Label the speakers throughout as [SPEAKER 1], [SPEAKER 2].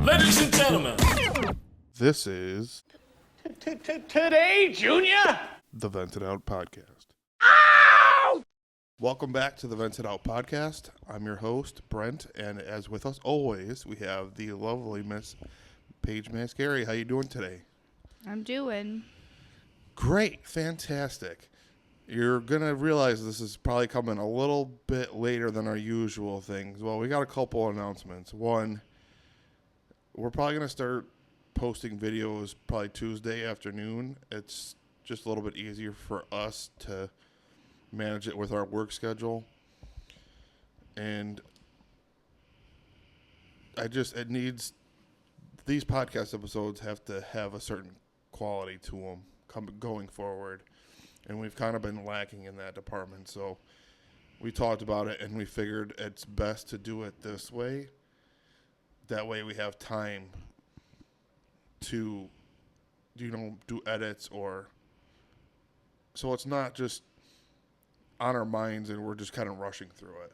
[SPEAKER 1] Ladies and gentlemen,
[SPEAKER 2] This is
[SPEAKER 1] today, Junior.
[SPEAKER 2] the Vented Out Podcast.
[SPEAKER 1] Ow!
[SPEAKER 2] Welcome back to the Vented Out Podcast. I'm your host, Brent, and as with us always, we have the lovely Miss Paige Mascari. How you doing today?
[SPEAKER 3] I'm doing.
[SPEAKER 2] Great, fantastic. You're going to realize this is probably coming a little bit later than our usual things. Well, we got a couple announcements. One, we're probably going to start posting videos probably Tuesday afternoon. It's just a little bit easier for us to manage it with our work schedule. And it needs, these podcast episodes have to have a certain quality to them going forward. And we've kind of been lacking in that department. So we talked about it and we figured it's best to do it this way. That way we have time to, do edits or, so it's not just on our minds and we're just kind of rushing through it.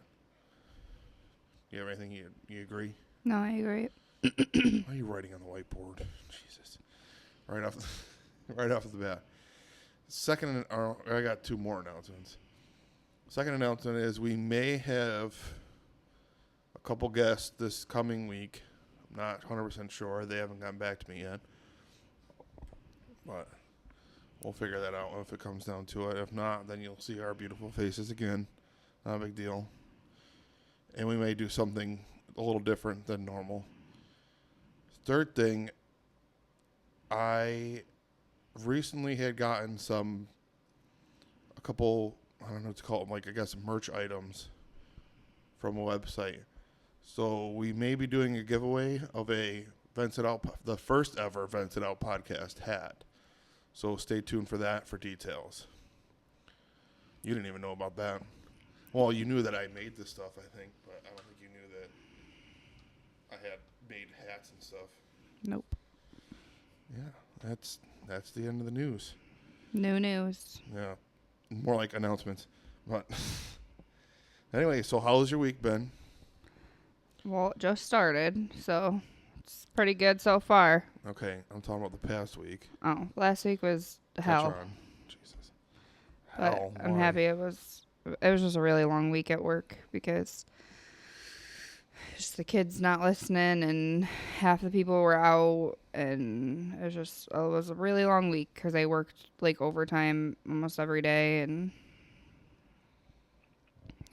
[SPEAKER 2] You have anything you agree?
[SPEAKER 3] No, I agree.
[SPEAKER 2] Why are you writing on the whiteboard? Jesus. Right off the bat. I got two more announcements. Second announcement is we may have a couple guests this coming week. I'm not 100% sure. They haven't gotten back to me yet. But we'll figure that out if it comes down to it. If not, then you'll see our beautiful faces again. Not a big deal. And we may do something a little different than normal. Third thing, I recently had gotten a couple, I don't know what to call them, merch items from a website. So we may be doing a giveaway of the first ever Vented Out Podcast hat. So stay tuned for that for details. You didn't even know about that. Well, you knew that I made this stuff, I think, but I don't think you knew that I had made hats and stuff.
[SPEAKER 3] Nope.
[SPEAKER 2] Yeah, that's the end of the news.
[SPEAKER 3] No news.
[SPEAKER 2] Yeah, more like announcements. But anyway, so how's your week been?
[SPEAKER 3] Well, it just started, so it's pretty good so far.
[SPEAKER 2] Okay, I'm talking about the past week.
[SPEAKER 3] Oh, last week was hell.
[SPEAKER 2] Catch on. Jesus.
[SPEAKER 3] But
[SPEAKER 2] Hell,
[SPEAKER 3] I'm
[SPEAKER 2] why?
[SPEAKER 3] happy it was just a really long week at work because just the kids not listening and half the people were out, and it was a really long week because I worked overtime almost every day, and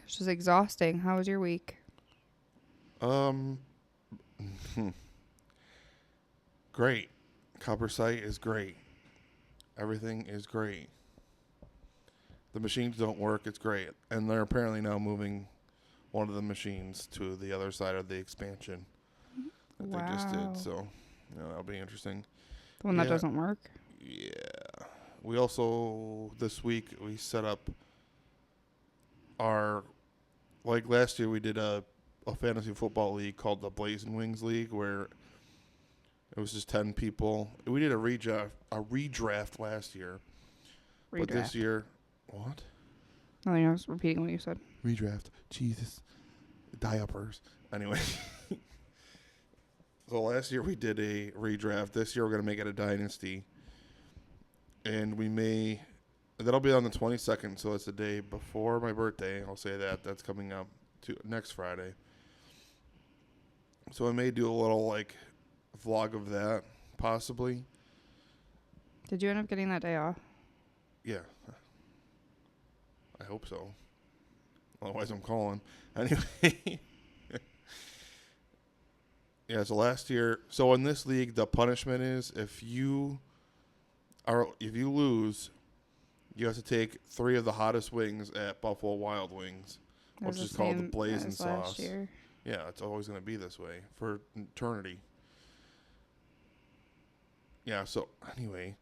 [SPEAKER 3] it's just exhausting. How was your week?
[SPEAKER 2] Great. Copper site is great. Everything is great. The machines don't work. It's great. And they're apparently now moving one of the machines to the other side of the expansion that they just did. So, that'll be interesting.
[SPEAKER 3] The one that doesn't work?
[SPEAKER 2] Yeah. We also, this week, we set up last year we did a fantasy football league called the Blazing Wings League, where it was just 10 people. We did a redraft last year.
[SPEAKER 3] Redraft.
[SPEAKER 2] But this year, what?
[SPEAKER 3] Oh, I was repeating what you said.
[SPEAKER 2] Redraft. Jesus. Diapers. Anyway. So last year we did a redraft. This year we're going to make it a dynasty. And that'll be on the 22nd, so it's the day before my birthday. I'll say that. That's coming up to next Friday. So I may do a little vlog of that, possibly.
[SPEAKER 3] Did you end up getting that day off?
[SPEAKER 2] Yeah. I hope so. Otherwise I'm calling. Anyway. Yeah, so last year, so in this league the punishment is if you lose, you have to take 3 of the hottest wings at Buffalo Wild Wings, which is called the Blazing Sauce.
[SPEAKER 3] Last year.
[SPEAKER 2] Yeah, it's always going to be this way for eternity. Yeah, so anyway,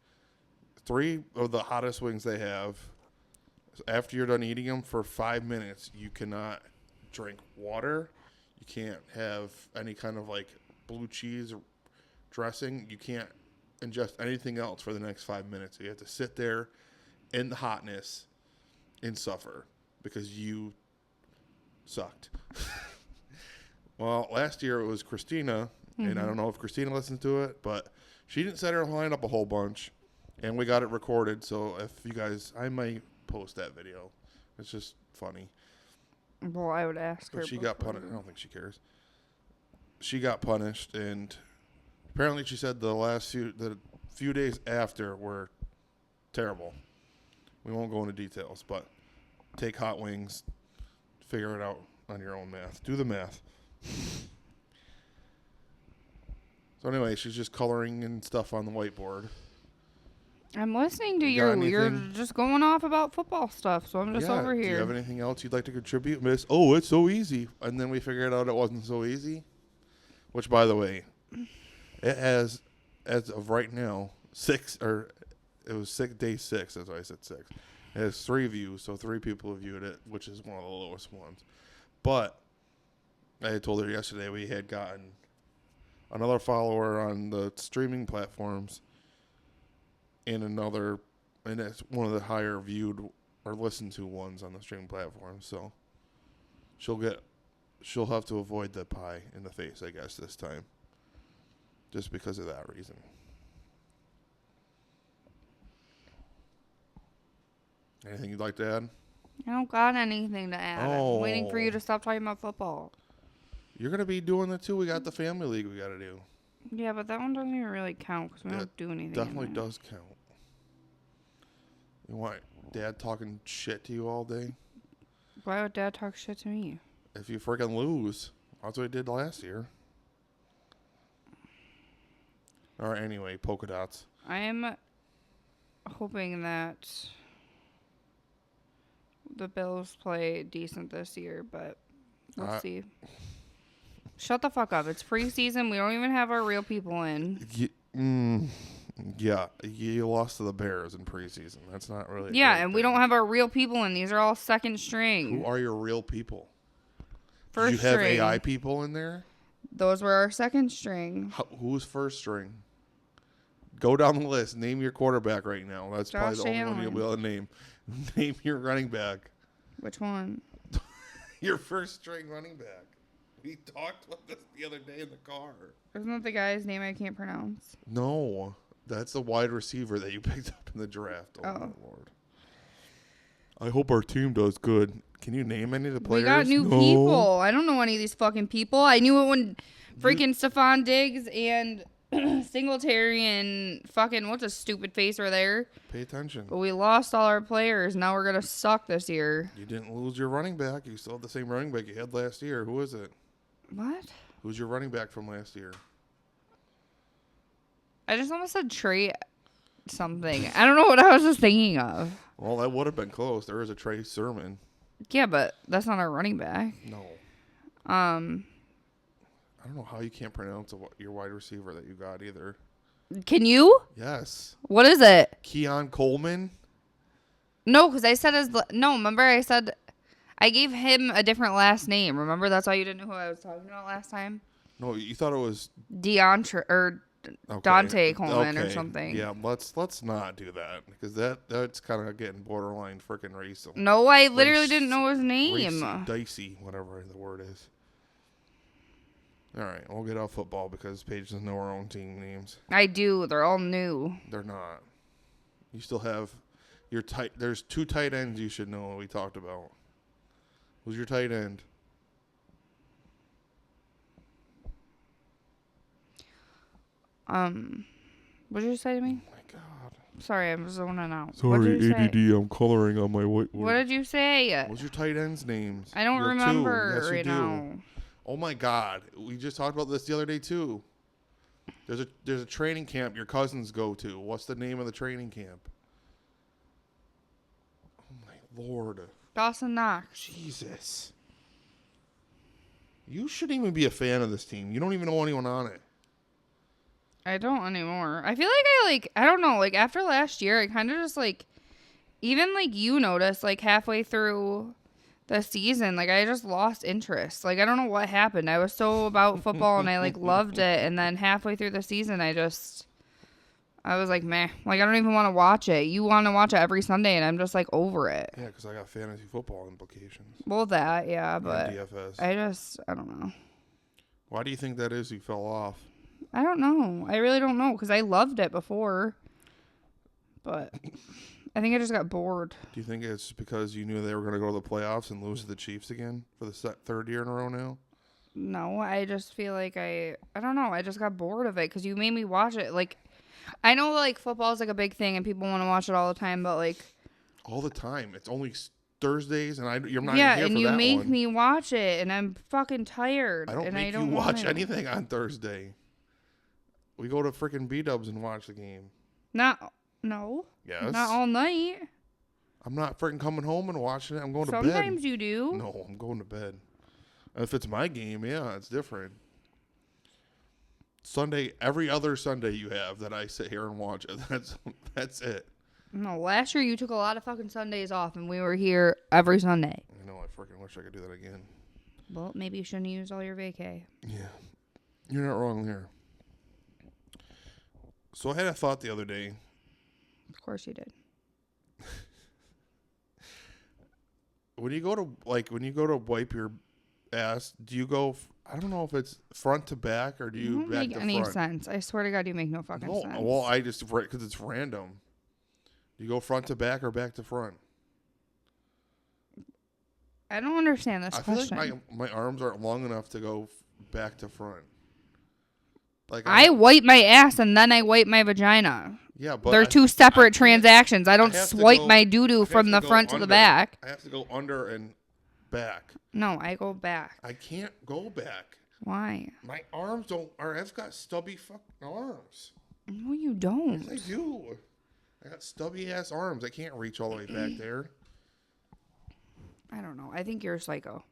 [SPEAKER 2] 3 of the hottest wings they have. After you're done eating them for 5 minutes, you cannot drink water. You can't have any kind of blue cheese dressing. You can't ingest anything else for the next 5 minutes. You have to sit there in the hotness and suffer because you sucked. Well, last year it was Christina And I don't know if Christina listens to it, but she didn't set her line up a whole bunch. And we got it recorded, so if you guys, I might post that video. It's just funny.
[SPEAKER 3] Well, I would ask her.
[SPEAKER 2] But she got punished. I don't think she cares. She got punished, and apparently she said the few days after were terrible. We won't go into details, but take hot wings, figure it out on your own math. Do the math. So anyway, she's just coloring and stuff on the whiteboard.
[SPEAKER 3] I'm listening to
[SPEAKER 2] You got
[SPEAKER 3] you. You're
[SPEAKER 2] anything?
[SPEAKER 3] just going off about football stuff, so I'm just over
[SPEAKER 2] Do
[SPEAKER 3] here.
[SPEAKER 2] you have anything else you'd like to contribute, Miss? Oh, it's so easy. And then we figured out it wasn't so easy. Which, by the way, it has, as of right now, day 6. That's why I said 6. It has 3 views, so 3 people have viewed it, which is one of the lowest ones. But I had told her yesterday we had gotten another follower on the streaming platforms and it's one of the higher viewed or listened to ones on the streaming platforms. So she'll have to avoid the pie in the face, I guess, this time. Just because of that reason. Anything you'd like to add?
[SPEAKER 3] I don't got anything to add. I'm waiting for you
[SPEAKER 2] Oh.
[SPEAKER 3] to stop talking about football.
[SPEAKER 2] You're going to be doing it too. We got the family league we got to do.
[SPEAKER 3] Yeah, but that one doesn't even really count because we
[SPEAKER 2] That
[SPEAKER 3] don't do anything.
[SPEAKER 2] Definitely
[SPEAKER 3] in there.
[SPEAKER 2] does count. You want Dad talking shit to you all day?
[SPEAKER 3] Why would Dad talk shit to me?
[SPEAKER 2] If you freaking lose. That's what he did last year. All right, anyway, polka dots.
[SPEAKER 3] I am hoping that the Bills play decent this year, but we'll see. Shut the fuck up. It's preseason. We don't even have our real people in.
[SPEAKER 2] Yeah, you lost to the Bears in preseason. That's not really.
[SPEAKER 3] Yeah, and we don't have our real people in. These are all second string.
[SPEAKER 2] Who are your real people?
[SPEAKER 3] First
[SPEAKER 2] Did you have
[SPEAKER 3] string.
[SPEAKER 2] AI people in there?
[SPEAKER 3] Those were our second string.
[SPEAKER 2] Who's first string? Go down the list. Name your quarterback right now. That's probably
[SPEAKER 3] Josh
[SPEAKER 2] the only one
[SPEAKER 3] Allen.
[SPEAKER 2] you'll be able to name. Name your running back.
[SPEAKER 3] Which one?
[SPEAKER 2] Your first string running back. We talked about this the other day in the car.
[SPEAKER 3] Isn't that the guy's name I can't pronounce?
[SPEAKER 2] No, that's the wide receiver that you picked up in the draft. Oh, my Lord. I hope our team does good. Can you name any of the players?
[SPEAKER 3] We got new
[SPEAKER 2] No.
[SPEAKER 3] people. I don't know any of these fucking people. I knew it when freaking Stephon Diggs and Singletary and fucking what's a stupid face were there.
[SPEAKER 2] Pay attention.
[SPEAKER 3] But we lost all our players. Now we're going to suck this year.
[SPEAKER 2] You didn't lose your running back. You still have the same running back you had last year. Who is it?
[SPEAKER 3] What?
[SPEAKER 2] Who's your running back from last year?
[SPEAKER 3] I just almost said Trey something. I don't know what I was just thinking of.
[SPEAKER 2] Well, that would have been close. There is a Trey Sermon.
[SPEAKER 3] Yeah, but that's not our running back.
[SPEAKER 2] No.
[SPEAKER 3] I
[SPEAKER 2] I don't know how you can't pronounce your wide receiver that you got either.
[SPEAKER 3] Can you?
[SPEAKER 2] Yes.
[SPEAKER 3] What is it?
[SPEAKER 2] Keon Coleman.
[SPEAKER 3] No, because I said no. Remember, I said I gave him a different last name. Remember, that's why you didn't know who I was talking about last time.
[SPEAKER 2] No, you thought it was
[SPEAKER 3] Deontre or
[SPEAKER 2] okay.
[SPEAKER 3] Dante Coleman or
[SPEAKER 2] Okay.
[SPEAKER 3] something.
[SPEAKER 2] Yeah, let's not do that because that's kind of getting borderline freaking racial.
[SPEAKER 3] No, I literally
[SPEAKER 2] Race-
[SPEAKER 3] didn't know his name.
[SPEAKER 2] Racy, dicey, whatever the word is. All right, we'll get off football because Paige doesn't know her own team names.
[SPEAKER 3] I do. They're all new.
[SPEAKER 2] They're not. You still have your tight. There's 2 tight ends you should know. We talked about. Who's your tight end?
[SPEAKER 3] What did you say to me?
[SPEAKER 2] Oh my God.
[SPEAKER 3] Sorry, I'm zoning out. What did
[SPEAKER 2] Sorry,
[SPEAKER 3] you
[SPEAKER 2] ADD.
[SPEAKER 3] say?
[SPEAKER 2] I'm coloring on my whiteboard.
[SPEAKER 3] What did you say?
[SPEAKER 2] What's your tight ends' names?
[SPEAKER 3] I don't
[SPEAKER 2] You have 2.
[SPEAKER 3] remember
[SPEAKER 2] Yes, you
[SPEAKER 3] right
[SPEAKER 2] do.
[SPEAKER 3] now.
[SPEAKER 2] Oh my God. We just talked about this the other day too. There's a training camp your cousins go to. What's the name of the training camp? Oh my Lord.
[SPEAKER 3] Dawson Knox.
[SPEAKER 2] Jesus. You shouldn't even be a fan of this team. You don't even know anyone on it.
[SPEAKER 3] I don't anymore. I feel like I don't know, like after last year, I kind of just like, even like you noticed like halfway through the season, like I just lost interest. Like I don't know what happened. I was so about football and I like loved it. And then halfway through the season, I was like, meh. Like I don't even want to watch it. You want to watch it every Sunday and I'm just like over it.
[SPEAKER 2] Yeah, because I got fantasy football implications.
[SPEAKER 3] Well, that, yeah, but
[SPEAKER 2] And DFS.
[SPEAKER 3] I don't know.
[SPEAKER 2] Why do you think that is you fell off?
[SPEAKER 3] I don't know. I really don't know because I loved it before. But I think I just got bored.
[SPEAKER 2] Do you think it's because you knew they were going to go to the playoffs and lose to the Chiefs again for the third year in a row now?
[SPEAKER 3] No, I just feel like I don't know. I just got bored of it because you made me watch it. Like, I know like football is like a big thing and people want to watch it all the time, but like
[SPEAKER 2] all the time. It's only Thursdays, and you're not
[SPEAKER 3] yeah,
[SPEAKER 2] even here
[SPEAKER 3] and
[SPEAKER 2] for
[SPEAKER 3] you
[SPEAKER 2] that
[SPEAKER 3] make
[SPEAKER 2] one.
[SPEAKER 3] me watch it, and I'm fucking tired.
[SPEAKER 2] I don't
[SPEAKER 3] and
[SPEAKER 2] make
[SPEAKER 3] I don't
[SPEAKER 2] you watch
[SPEAKER 3] wanna.
[SPEAKER 2] anything on Thursday. We go to freaking B-dubs and watch the game.
[SPEAKER 3] No.
[SPEAKER 2] Yes.
[SPEAKER 3] Not all night.
[SPEAKER 2] I'm not freaking coming home and watching it. I'm going to bed.
[SPEAKER 3] Sometimes you do.
[SPEAKER 2] No, I'm going to bed. If it's my game, yeah, it's different. Sunday, every other Sunday you have that I sit here and watch it. That's it.
[SPEAKER 3] No, last year you took a lot of fucking Sundays off, and we were here every Sunday.
[SPEAKER 2] I know. I freaking wish I could do that again.
[SPEAKER 3] Well, maybe you shouldn't use all your vacay.
[SPEAKER 2] Yeah, you're not wrong there. So I had a thought the other day.
[SPEAKER 3] Of course you did.
[SPEAKER 2] When you go to wipe your ass, do you go? I don't know if it's front to back or do you
[SPEAKER 3] don't
[SPEAKER 2] back
[SPEAKER 3] make
[SPEAKER 2] to
[SPEAKER 3] any
[SPEAKER 2] front.
[SPEAKER 3] sense. I swear to God, you make no fucking
[SPEAKER 2] No,
[SPEAKER 3] sense.
[SPEAKER 2] well, I just because it's random. Do you go front to back or back to front?
[SPEAKER 3] I don't understand this
[SPEAKER 2] I feel
[SPEAKER 3] question.
[SPEAKER 2] like my arms aren't long enough to go back to front. Like
[SPEAKER 3] I wipe my ass and then I wipe my vagina.
[SPEAKER 2] yeah, but
[SPEAKER 3] They're two separate transactions. I don't
[SPEAKER 2] have to
[SPEAKER 3] swipe
[SPEAKER 2] go-
[SPEAKER 3] my doo-doo
[SPEAKER 2] I have
[SPEAKER 3] from
[SPEAKER 2] to
[SPEAKER 3] the
[SPEAKER 2] go
[SPEAKER 3] front to the
[SPEAKER 2] under.
[SPEAKER 3] back.
[SPEAKER 2] I have to go under and back.
[SPEAKER 3] No, I go back.
[SPEAKER 2] I can't go back.
[SPEAKER 3] Why?
[SPEAKER 2] My arms don't. I've got stubby fucking arms.
[SPEAKER 3] No, you don't.
[SPEAKER 2] Yes, I do. I got stubby ass arms. I can't reach all the way back there.
[SPEAKER 3] I don't know. I think you're a psycho.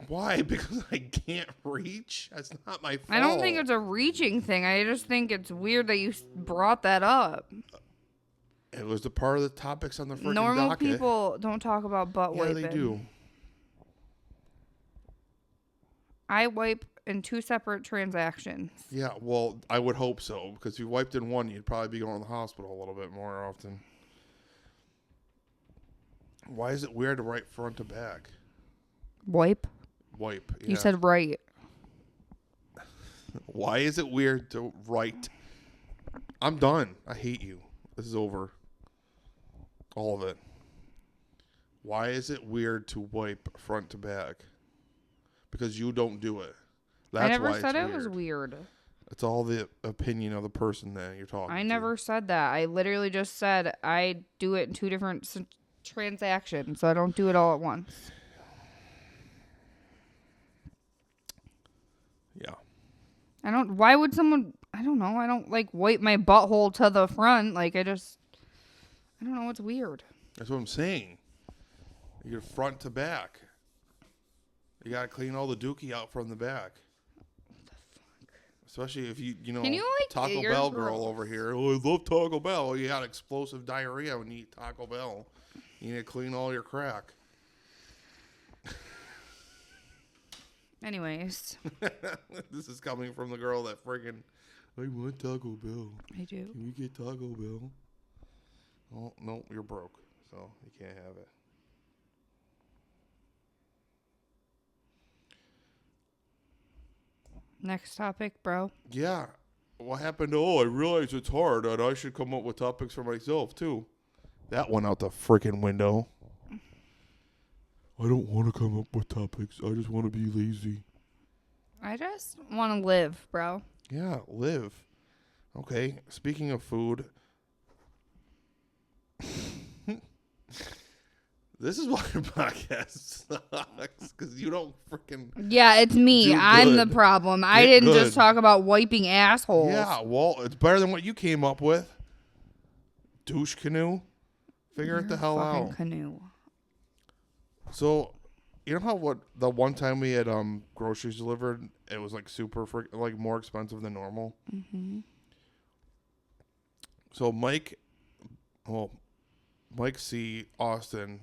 [SPEAKER 2] Why? Because I can't reach? That's not my fault.
[SPEAKER 3] I don't think it's a reaching thing. I just think it's weird that you brought that up.
[SPEAKER 2] It was a part of the topics on the freaking
[SPEAKER 3] Normal
[SPEAKER 2] docket.
[SPEAKER 3] people don't talk about butt
[SPEAKER 2] Yeah,
[SPEAKER 3] wiping.
[SPEAKER 2] they do.
[SPEAKER 3] I wipe in two separate transactions.
[SPEAKER 2] Yeah, well, I would hope so. Because if you wiped in one, you'd probably be going to the hospital a little bit more often. Why is it weird to write front to back?
[SPEAKER 3] Wipe?
[SPEAKER 2] Wipe. Yeah.
[SPEAKER 3] You said right.
[SPEAKER 2] Why is it weird to write? I'm done. I hate you. This is over. All of it. Why is it weird to wipe front to back? Because you don't do it. That's
[SPEAKER 3] I never
[SPEAKER 2] why
[SPEAKER 3] said
[SPEAKER 2] it's
[SPEAKER 3] it was weird.
[SPEAKER 2] It's all the opinion of the person that you're talking to.
[SPEAKER 3] I never said that. I literally just said I do it in two different transactions, so I don't do it all at once.
[SPEAKER 2] Yeah.
[SPEAKER 3] Why would someone, I don't know, I don't like wipe my butthole to the front. Like I don't know, it's weird.
[SPEAKER 2] That's what I'm saying. You're front to back. You got to clean all the dookie out from the back.
[SPEAKER 3] What the fuck?
[SPEAKER 2] Especially if you
[SPEAKER 3] Can you, like,
[SPEAKER 2] Taco
[SPEAKER 3] you're
[SPEAKER 2] Bell
[SPEAKER 3] gross.
[SPEAKER 2] girl over here. Oh, I love Taco Bell. You got explosive diarrhea when you eat Taco Bell. You need to clean all your crack.
[SPEAKER 3] Anyways,
[SPEAKER 2] This is coming from the girl that friggin' I want Taco Bell.
[SPEAKER 3] I do.
[SPEAKER 2] Can we get Taco Bell? Oh, no, you're broke. So you can't have it.
[SPEAKER 3] Next topic, bro.
[SPEAKER 2] Yeah. What happened? I realize it's hard and I should come up with topics for myself too. That went out the freaking window. I don't want to come up with topics. I just want to be lazy.
[SPEAKER 3] I just want to live, bro.
[SPEAKER 2] Yeah, live. Okay, speaking of food. This is why your podcast sucks. Because you don't freaking...
[SPEAKER 3] Yeah, it's me.
[SPEAKER 2] Do
[SPEAKER 3] I'm the
[SPEAKER 2] good.
[SPEAKER 3] problem. I
[SPEAKER 2] Get
[SPEAKER 3] didn't
[SPEAKER 2] good.
[SPEAKER 3] just talk about wiping assholes.
[SPEAKER 2] Yeah, well, it's better than what you came up with. Douche canoe. Figure it the hell
[SPEAKER 3] Fucking
[SPEAKER 2] out.
[SPEAKER 3] canoe.
[SPEAKER 2] So, you know how the one time we had groceries delivered, it was like super like more expensive than normal.
[SPEAKER 3] Mm-hmm.
[SPEAKER 2] So Mike C, Austin,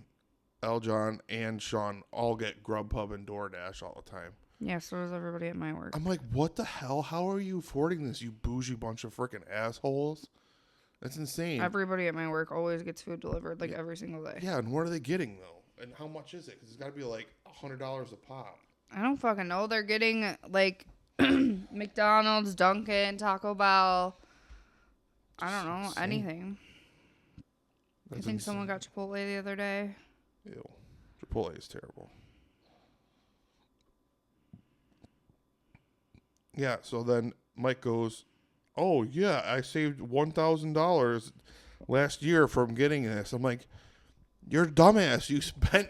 [SPEAKER 2] Eljon, and Sean all get Grubhub and DoorDash all the time.
[SPEAKER 3] Yeah, so does everybody at my work.
[SPEAKER 2] I'm like, what the hell? How are you affording this, you bougie bunch of freaking assholes? That's insane.
[SPEAKER 3] Everybody at my work always gets food delivered, like every single day.
[SPEAKER 2] Yeah, and what are they getting though? And how much is it? Because it's got to be like $100 a pop.
[SPEAKER 3] I don't fucking know. They're getting like McDonald's, Dunkin', Taco Bell. I don't know,
[SPEAKER 2] insane.
[SPEAKER 3] anything.
[SPEAKER 2] That's
[SPEAKER 3] I think someone
[SPEAKER 2] insane.
[SPEAKER 3] got Chipotle the other day.
[SPEAKER 2] Ew. Chipotle is terrible. Yeah, so then Mike goes, "Oh, yeah, I saved $1,000 last year from getting this." I'm like, "You're a dumbass. You spent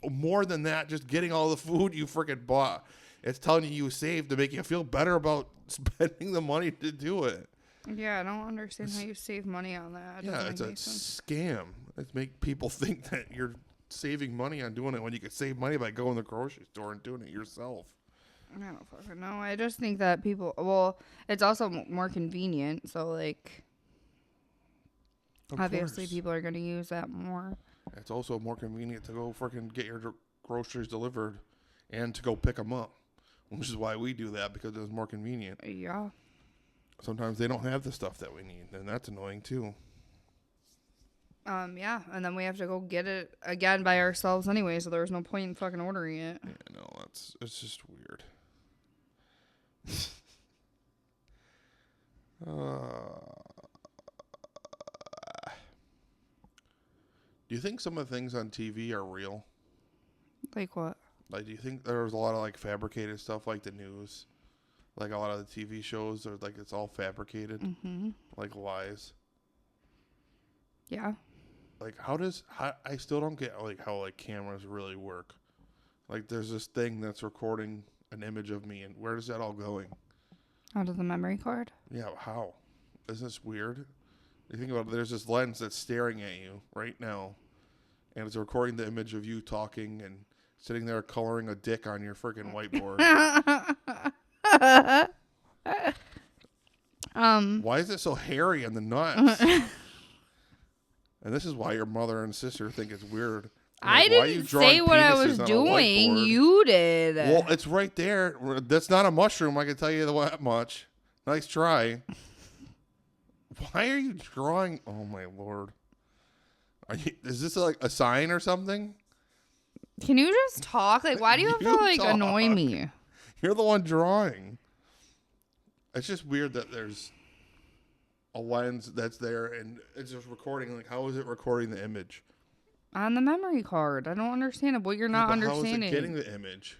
[SPEAKER 2] more than that just getting all the food you freaking bought. It's telling you saved to make you feel better about spending the money to do it."
[SPEAKER 3] Yeah, I don't understand how you save money on that. It
[SPEAKER 2] Yeah,
[SPEAKER 3] doesn't
[SPEAKER 2] it's
[SPEAKER 3] make
[SPEAKER 2] a
[SPEAKER 3] any sense.
[SPEAKER 2] scam. It's make people think that you're saving money on doing it when you could save money by going to the grocery store and doing it yourself.
[SPEAKER 3] I don't fucking know. I just think that people, well, it's also more convenient. So, like,
[SPEAKER 2] Of
[SPEAKER 3] obviously
[SPEAKER 2] course.
[SPEAKER 3] people are going to use that more.
[SPEAKER 2] It's also more convenient to go freaking get your groceries delivered and to go pick them up, which is why we do that, because it's more convenient.
[SPEAKER 3] Yeah.
[SPEAKER 2] Sometimes they don't have the stuff that we need, and that's annoying too.
[SPEAKER 3] Yeah. And then we have to go get it again by ourselves anyway. So there's no point in fucking ordering it.
[SPEAKER 2] Yeah, no, it's just weird. Do you think some of the things on TV are real?
[SPEAKER 3] Like what?
[SPEAKER 2] Like, do you think there's a lot of like fabricated stuff, like the news, like a lot of the TV shows, or like it's all fabricated, like lies?
[SPEAKER 3] Yeah.
[SPEAKER 2] Like, I still don't get like how like cameras really work. Like, there's this thing that's recording an image of me, and where is that all going?
[SPEAKER 3] Out of the memory card?
[SPEAKER 2] Yeah, how? Isn't this weird? You think about it, there's this lens that's staring at you right now, and it's recording the image of you talking and sitting there coloring a dick on your freaking whiteboard. Why is it so hairy on the nuts? And this is why your mother and sister think it's weird.
[SPEAKER 3] I
[SPEAKER 2] Why are you
[SPEAKER 3] didn't
[SPEAKER 2] drawing
[SPEAKER 3] say what I was
[SPEAKER 2] penises on a
[SPEAKER 3] doing.
[SPEAKER 2] whiteboard?
[SPEAKER 3] You did.
[SPEAKER 2] Well, it's right there. That's not a mushroom, I can tell you that much. Nice try. Why are you drawing? Oh, my Lord. Is this like a sign or something?
[SPEAKER 3] Can you just talk? Like, why do you have to,
[SPEAKER 2] You
[SPEAKER 3] like, annoy
[SPEAKER 2] talk.
[SPEAKER 3] me?
[SPEAKER 2] You're the one drawing. It's just weird that there's a lens that's there and it's just recording. Like, how is it recording the image?
[SPEAKER 3] On the memory card. I don't understand what you're not
[SPEAKER 2] But
[SPEAKER 3] understanding.
[SPEAKER 2] How is it getting the image?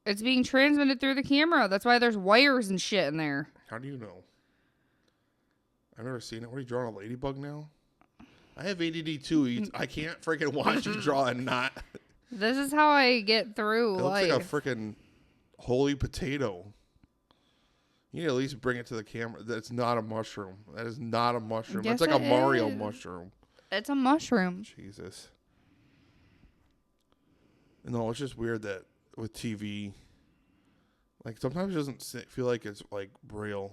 [SPEAKER 3] It's being transmitted through the camera. That's why there's wires and shit in there.
[SPEAKER 2] How do you know? I've never seen it. What are you drawing, a ladybug now? I have ADD too. I can't freaking watch you draw and not.
[SPEAKER 3] This is how I get through
[SPEAKER 2] It looks like a
[SPEAKER 3] life.
[SPEAKER 2] freaking holy potato. You need to at least bring it to the camera. That's not a mushroom. That is not a mushroom.
[SPEAKER 3] Yes,
[SPEAKER 2] That's like a
[SPEAKER 3] it
[SPEAKER 2] Mario
[SPEAKER 3] is.
[SPEAKER 2] mushroom.
[SPEAKER 3] It's a mushroom.
[SPEAKER 2] Jesus. No, it's just weird that with TV, like sometimes it doesn't feel like it's like real.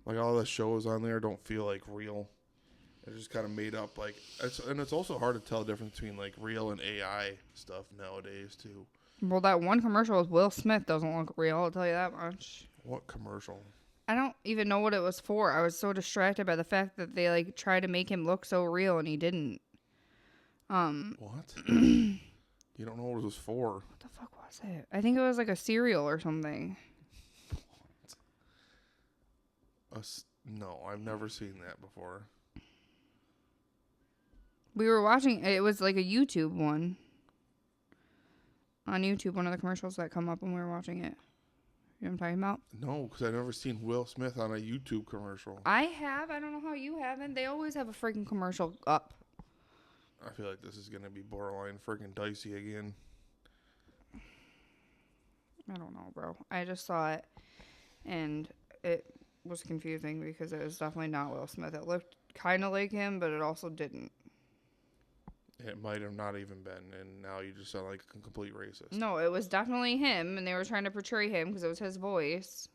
[SPEAKER 2] Like all the shows on there don't feel like real. It's just kind of made up. Like, it's also hard to tell the difference between like real and AI stuff nowadays too.
[SPEAKER 3] Well, that one commercial with Will Smith doesn't look real. I'll tell you that much.
[SPEAKER 2] What commercial?
[SPEAKER 3] I don't even know what it was for. I was so distracted by the fact that they like tried to make him look so real and he didn't.
[SPEAKER 2] What? You don't know what it was for.
[SPEAKER 3] What the fuck was it? I think it was like a cereal or something.
[SPEAKER 2] No, I've never seen that before.
[SPEAKER 3] We were watching. It was like a YouTube one. On YouTube, one of the commercials that come up when we were watching it. You know what I'm talking about?
[SPEAKER 2] No, because I've never seen Will Smith on a YouTube commercial.
[SPEAKER 3] I have. I don't know how you haven't. They always have a freaking commercial up.
[SPEAKER 2] I feel like this is going to be borderline freaking dicey again.
[SPEAKER 3] I don't know, bro. I just saw it, and it was confusing because it was definitely not Will Smith. It looked kind of like him, but it also didn't.
[SPEAKER 2] It might have not even been, and now you just sound like a complete racist.
[SPEAKER 3] No, it was definitely him, and they were trying to portray him because it was his voice.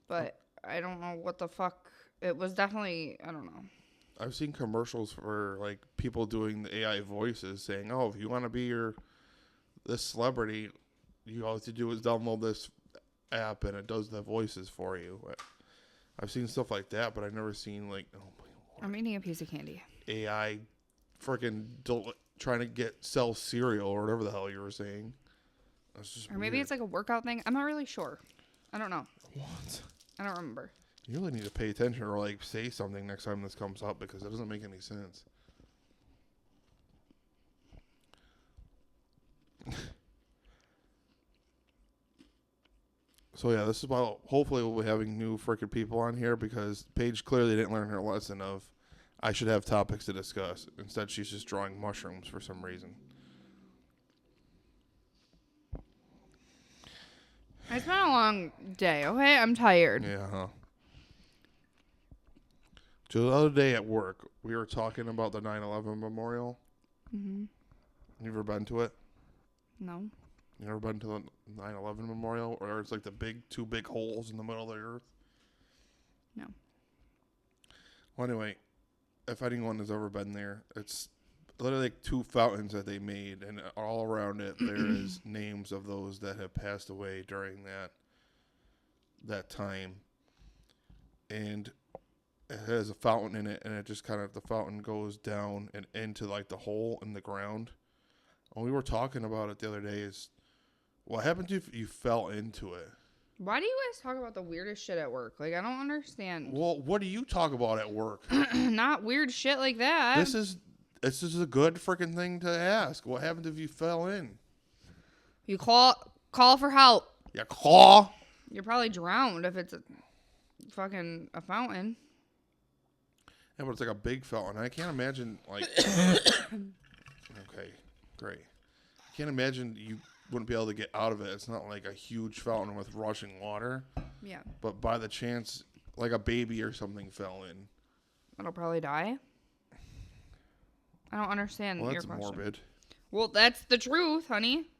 [SPEAKER 3] But I don't know what the fuck. It was definitely, I don't know.
[SPEAKER 2] I've seen commercials for like people doing the AI voices saying, "Oh, if you want to be this celebrity, you all have to do is download this app and it does the voices for you." I've seen stuff like that, but I've never seen like, oh my Lord,
[SPEAKER 3] I'm eating a piece of candy.
[SPEAKER 2] AI freaking trying to sell cereal or whatever the hell you were saying. That's just
[SPEAKER 3] Or maybe
[SPEAKER 2] weird.
[SPEAKER 3] it's like a workout thing. I'm not really sure. I don't know.
[SPEAKER 2] What?
[SPEAKER 3] I don't remember.
[SPEAKER 2] You really need to pay attention or like say something next time this comes up because it doesn't make any sense. So yeah, this is about. Hopefully, we'll be having new freaking people on here because Paige clearly didn't learn her lesson of I should have topics to discuss. Instead, she's just drawing mushrooms for some reason.
[SPEAKER 3] It's been a long day, okay? I'm tired.
[SPEAKER 2] Yeah, huh? So the other day at work, we were talking about the 9/11 memorial.
[SPEAKER 3] Mm-hmm.
[SPEAKER 2] You ever been to it?
[SPEAKER 3] No.
[SPEAKER 2] You ever been to the 9/11 memorial, or it's like the two big holes in the middle of the earth?
[SPEAKER 3] No.
[SPEAKER 2] Well, anyway, if anyone has ever been there, it's literally like 2 fountains that they made, and all around it there is names of those that have passed away during that time. And it has a fountain in it, and it just kind of, the fountain goes down and into like the hole in the ground. And we were talking about it the other day is, what happened if you fell into it?
[SPEAKER 3] Why do you guys talk about the weirdest shit at work? Like, I don't understand.
[SPEAKER 2] Well, what do you talk about at work?
[SPEAKER 3] Not weird shit like that.
[SPEAKER 2] This is a good freaking thing to ask. What happened if you fell in?
[SPEAKER 3] You call for help.
[SPEAKER 2] You call?
[SPEAKER 3] You're probably drowned if it's a fountain.
[SPEAKER 2] Yeah, but it's like a big fountain. I can't imagine, like... Okay, great. I can't imagine you wouldn't be able to get out of it. It's not like a huge fountain with rushing water.
[SPEAKER 3] Yeah.
[SPEAKER 2] But by the chance, like a baby or something fell in.
[SPEAKER 3] It'll probably die. I don't understand
[SPEAKER 2] Well,
[SPEAKER 3] your
[SPEAKER 2] that's
[SPEAKER 3] question.
[SPEAKER 2] morbid.
[SPEAKER 3] Well, that's the truth, honey.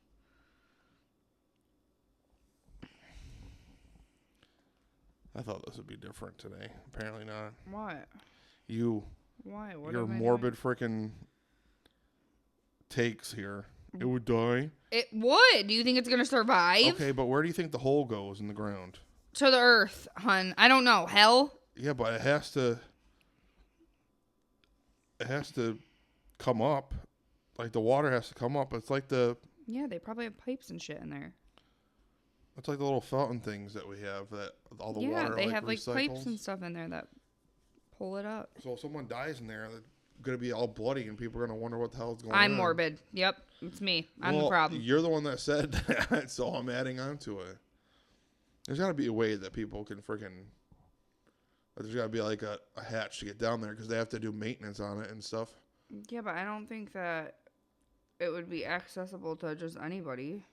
[SPEAKER 2] I thought this would be different today. Apparently not.
[SPEAKER 3] What? Why? What
[SPEAKER 2] Your
[SPEAKER 3] am I
[SPEAKER 2] morbid freaking takes here. It would die.
[SPEAKER 3] It would. Do you think it's going to survive?
[SPEAKER 2] Okay, but where do you think the hole goes in the ground?
[SPEAKER 3] To the earth, hun. I don't know. Hell?
[SPEAKER 2] Yeah, but it has to come up. Like the water has to come up. It's like
[SPEAKER 3] Yeah, they probably have pipes and shit in there.
[SPEAKER 2] it's like the little fountain things that we have that all the
[SPEAKER 3] Yeah,
[SPEAKER 2] water
[SPEAKER 3] they
[SPEAKER 2] like
[SPEAKER 3] have like
[SPEAKER 2] recycles.
[SPEAKER 3] pipes and stuff in there that pull it up.
[SPEAKER 2] So if someone dies in there, they're gonna be all bloody, and people are gonna wonder what the hell is going on.
[SPEAKER 3] I'm morbid. Yep, it's me. I'm the problem.
[SPEAKER 2] You're the one that said that, so I'm adding on to it. There's got to be a way that people can freaking. There's got to be like a hatch to get down there because they have to do maintenance on it and stuff.
[SPEAKER 3] Yeah, but I don't think that it would be accessible to just anybody.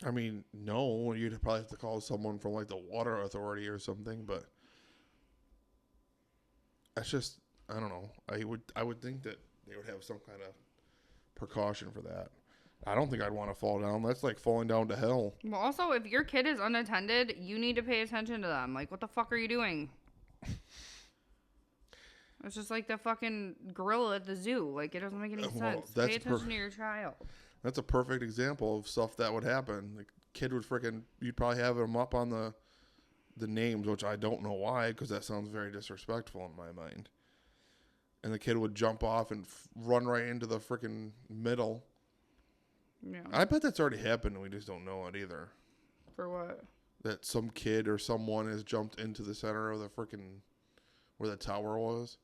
[SPEAKER 2] I mean, no, you'd probably have to call someone from like the water authority or something, but that's just, I don't know. I would think that they would have some kind of precaution for that. I don't think I'd want to fall down. That's like falling down to hell.
[SPEAKER 3] Well, also, if your kid is unattended, you need to pay attention to them. Like, what the fuck are you doing? It's just like the fucking gorilla at the zoo. Like, it doesn't make any sense. Pay attention to your child.
[SPEAKER 2] That's a perfect example of stuff that would happen. The kid would you'd probably have him up on the names, which I don't know why, because that sounds very disrespectful in my mind. And the kid would jump off and run right into the freaking middle.
[SPEAKER 3] Yeah.
[SPEAKER 2] I bet that's already happened and we just don't know it either.
[SPEAKER 3] For what?
[SPEAKER 2] That some kid or someone has jumped into the center of the freaking, where the tower was.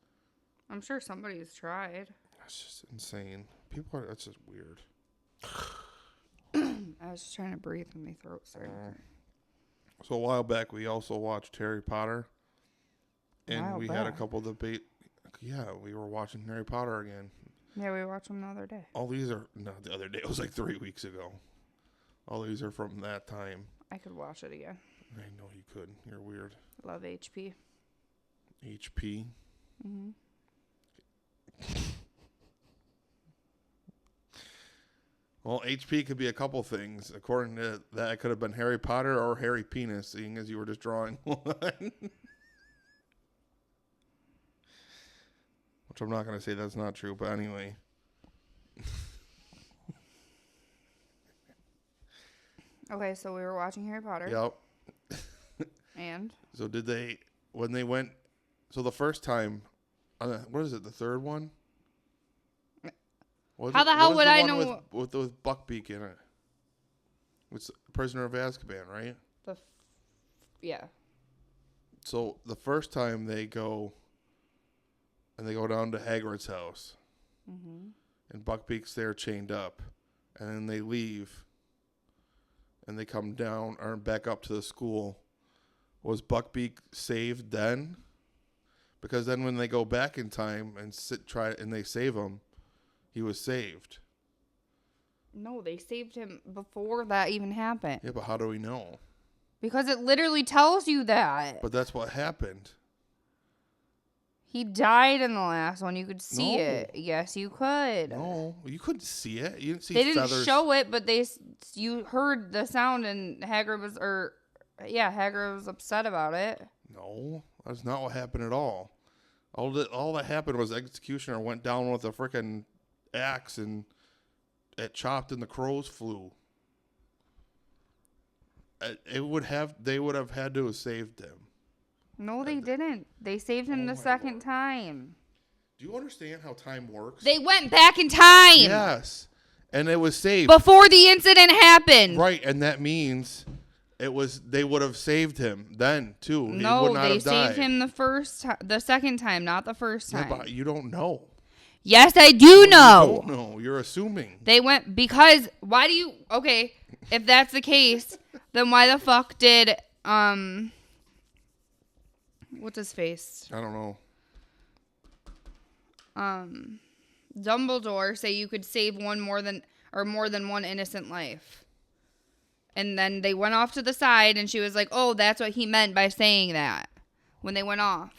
[SPEAKER 3] I'm sure somebody's tried.
[SPEAKER 2] That's just insane. That's just weird.
[SPEAKER 3] I was just trying to breathe and my throat started.
[SPEAKER 2] So a while back, we also watched Harry Potter. And we had a couple debate. Yeah, we were watching Harry Potter again.
[SPEAKER 3] Yeah, we watched them the other day.
[SPEAKER 2] All these are, not the other day, it was like 3 weeks ago. All these are from that time.
[SPEAKER 3] I could watch it again.
[SPEAKER 2] I know you could. You're weird.
[SPEAKER 3] Love HP.
[SPEAKER 2] HP.
[SPEAKER 3] Mm-hmm.
[SPEAKER 2] Well, HP could be a couple things. According to that, it could have been Harry Potter or Harry Penis, seeing as you were just drawing one. Which I'm not going to say that's not true, but anyway.
[SPEAKER 3] Okay, so we were watching Harry Potter.
[SPEAKER 2] Yep.
[SPEAKER 3] And?
[SPEAKER 2] So did they, when they went, so the first time, what is it, the third one?
[SPEAKER 3] How the hell would I
[SPEAKER 2] one
[SPEAKER 3] know?
[SPEAKER 2] with Buckbeak in it? It's Prisoner of Azkaban, right?
[SPEAKER 3] Yeah.
[SPEAKER 2] So the first time they go down to Hagrid's house, and Buckbeak's there chained up, and then they leave, and they come down or back up to the school. Was Buckbeak saved then? Because then when they go back in time and they save him, he was saved.
[SPEAKER 3] No, they saved him before that even happened.
[SPEAKER 2] Yeah, but how do we know?
[SPEAKER 3] Because it literally tells you that.
[SPEAKER 2] But that's what happened.
[SPEAKER 3] He died in the last one. You could see
[SPEAKER 2] No.
[SPEAKER 3] it. Yes, you could.
[SPEAKER 2] No, you couldn't see it. You didn't see
[SPEAKER 3] They didn't
[SPEAKER 2] feathers.
[SPEAKER 3] show it, but you heard the sound, and Hagrid was upset about it.
[SPEAKER 2] No, that's not what happened at all. All that happened was Executioner went down with a freaking axe and it chopped and the crows flew. They would have had to have saved him.
[SPEAKER 3] No, they didn't. They saved him the second time.
[SPEAKER 2] Do you understand how time works?
[SPEAKER 3] They went back in time.
[SPEAKER 2] Yes, and it was saved
[SPEAKER 3] Before the incident happened.
[SPEAKER 2] right, and that means they would have saved him then too. He
[SPEAKER 3] No,
[SPEAKER 2] would not
[SPEAKER 3] they
[SPEAKER 2] have died.
[SPEAKER 3] saved him the second time, not the first time.
[SPEAKER 2] Yeah, but you don't know.
[SPEAKER 3] Yes, I do know.
[SPEAKER 2] You don't know. You're assuming.
[SPEAKER 3] They went because why do you? Okay, if that's the case, then why the fuck did what's his face?
[SPEAKER 2] I don't know.
[SPEAKER 3] Dumbledore say you could save more than one innocent life. And then they went off to the side and she was like, "Oh, that's what he meant by saying that." When they went off.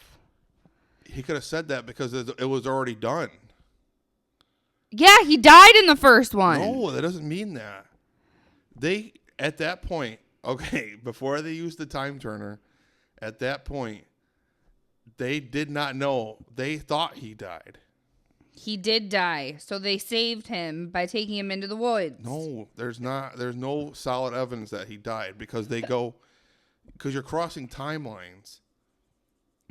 [SPEAKER 2] He could have said that because it was already done.
[SPEAKER 3] Yeah, he died in the first one.
[SPEAKER 2] No, that doesn't mean that. They, at that point, okay, before they used the time turner, at that point, they did not know. They thought he died.
[SPEAKER 3] He did die, so they saved him by taking him into the woods.
[SPEAKER 2] No, there's no solid evidence that he died because you're crossing timelines.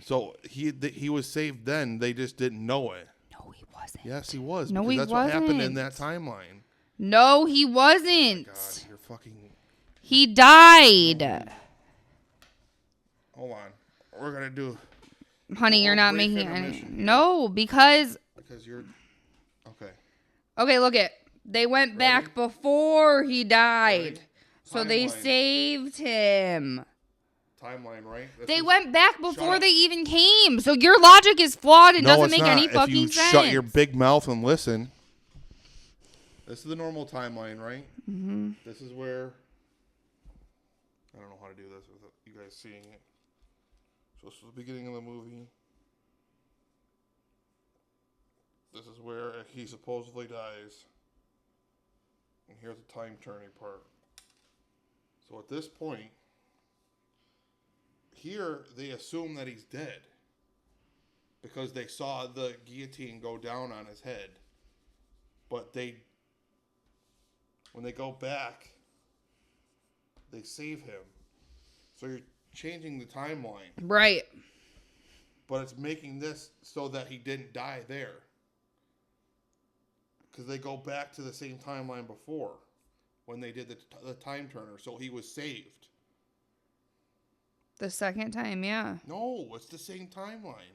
[SPEAKER 2] So he was saved then. They just didn't know it.
[SPEAKER 3] No, he wasn't.
[SPEAKER 2] Yes, he was.
[SPEAKER 3] No,
[SPEAKER 2] because
[SPEAKER 3] he
[SPEAKER 2] that's what happened in
[SPEAKER 3] wasn't.
[SPEAKER 2] that timeline.
[SPEAKER 3] No, he wasn't.
[SPEAKER 2] God, you're fucking.
[SPEAKER 3] He died.
[SPEAKER 2] Hold on. We're gonna do.
[SPEAKER 3] Honey, you're not
[SPEAKER 2] brief
[SPEAKER 3] making any.
[SPEAKER 2] intermission.
[SPEAKER 3] No, because
[SPEAKER 2] You're. Okay.
[SPEAKER 3] okay, look it. They went back before he died.
[SPEAKER 2] Ready?
[SPEAKER 3] So they
[SPEAKER 2] Timeline.
[SPEAKER 3] saved him.
[SPEAKER 2] Timeline, right?
[SPEAKER 3] They went back before they even came. So your logic is flawed and
[SPEAKER 2] No,
[SPEAKER 3] doesn't
[SPEAKER 2] it's
[SPEAKER 3] make
[SPEAKER 2] not.
[SPEAKER 3] any
[SPEAKER 2] If
[SPEAKER 3] fucking
[SPEAKER 2] you
[SPEAKER 3] sense.
[SPEAKER 2] shut your big mouth and listen. This is the normal timeline, right?
[SPEAKER 3] Mm-hmm.
[SPEAKER 2] This is where. I don't know how to do this without you guys seeing it. So this is the beginning of the movie. This is where he supposedly dies. And here's the time turning part. So at this point, here they assume that he's dead. Because they saw the guillotine go down on his head. But when they go back, they save him. So you're changing the timeline.
[SPEAKER 3] Right.
[SPEAKER 2] But it's making this so that he didn't die there. Because they go back to the same timeline before when they did the time turner. So he was saved.
[SPEAKER 3] The second time, yeah.
[SPEAKER 2] No, it's the same timeline.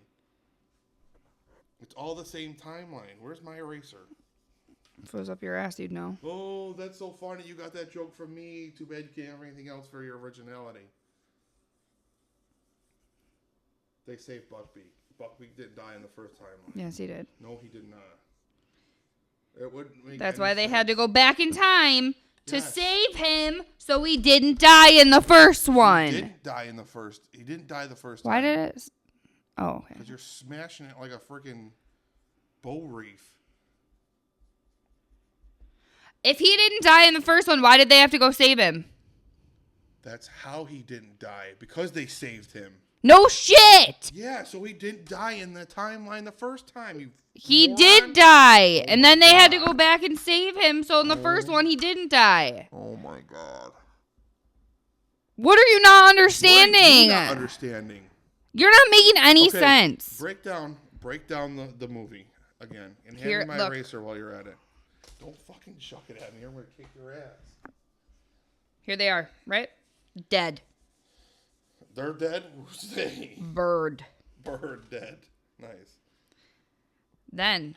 [SPEAKER 2] It's all the same timeline. Where's my eraser?
[SPEAKER 3] If it was up your ass, you'd know.
[SPEAKER 2] Oh, that's so funny. You got that joke from me. Too bad you can't have anything else for your originality. They saved Buckbeak. Buckbeak didn't die in the first timeline.
[SPEAKER 3] Yes, he did.
[SPEAKER 2] No, he did not. It wouldn't make
[SPEAKER 3] That's
[SPEAKER 2] any
[SPEAKER 3] why they
[SPEAKER 2] sense.
[SPEAKER 3] had to go back in time to
[SPEAKER 2] Yes.
[SPEAKER 3] save him so he didn't die in the first one.
[SPEAKER 2] He didn't die in the first. He didn't die the first
[SPEAKER 3] Why
[SPEAKER 2] time.
[SPEAKER 3] did it? Oh, okay.
[SPEAKER 2] Because you're smashing it like a freaking bow reef.
[SPEAKER 3] If he didn't die in the first one, why did they have to go save him?
[SPEAKER 2] That's how he didn't die. Because they saved him.
[SPEAKER 3] No shit!
[SPEAKER 2] Yeah, so he didn't die in the timeline the first time.
[SPEAKER 3] He
[SPEAKER 2] moron.
[SPEAKER 3] did die.
[SPEAKER 2] Oh
[SPEAKER 3] And
[SPEAKER 2] my
[SPEAKER 3] then they had to
[SPEAKER 2] God.
[SPEAKER 3] go back and save him, so in the first one, he didn't die.
[SPEAKER 2] Oh my God.
[SPEAKER 3] What are you not
[SPEAKER 2] What are
[SPEAKER 3] understanding?
[SPEAKER 2] you not understanding?
[SPEAKER 3] You're not making any
[SPEAKER 2] Okay,
[SPEAKER 3] sense.
[SPEAKER 2] Break down the movie again. And hand
[SPEAKER 3] Here,
[SPEAKER 2] me my
[SPEAKER 3] look.
[SPEAKER 2] eraser while you're at it. Don't fucking chuck it at me or I'm going to kick your ass.
[SPEAKER 3] Here they are, right? Dead.
[SPEAKER 2] They're dead? Who's they?
[SPEAKER 3] Bird.
[SPEAKER 2] Bird dead. Nice.
[SPEAKER 3] Then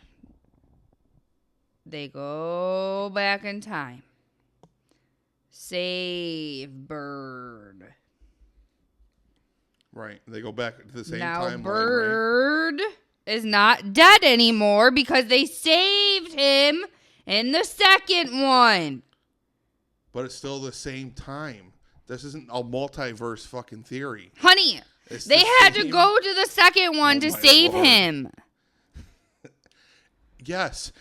[SPEAKER 3] they go back in time. Save Bird.
[SPEAKER 2] Right. They go back to the same
[SPEAKER 3] Now
[SPEAKER 2] timeline, right?
[SPEAKER 3] Bird is not dead anymore because they saved him in the second one.
[SPEAKER 2] But it's still the same time. This isn't a multiverse fucking theory.
[SPEAKER 3] Honey,
[SPEAKER 2] It's
[SPEAKER 3] they
[SPEAKER 2] the
[SPEAKER 3] had to
[SPEAKER 2] same-
[SPEAKER 3] go to the second one
[SPEAKER 2] Oh
[SPEAKER 3] to
[SPEAKER 2] my
[SPEAKER 3] save
[SPEAKER 2] Lord.
[SPEAKER 3] him.
[SPEAKER 2] Yes.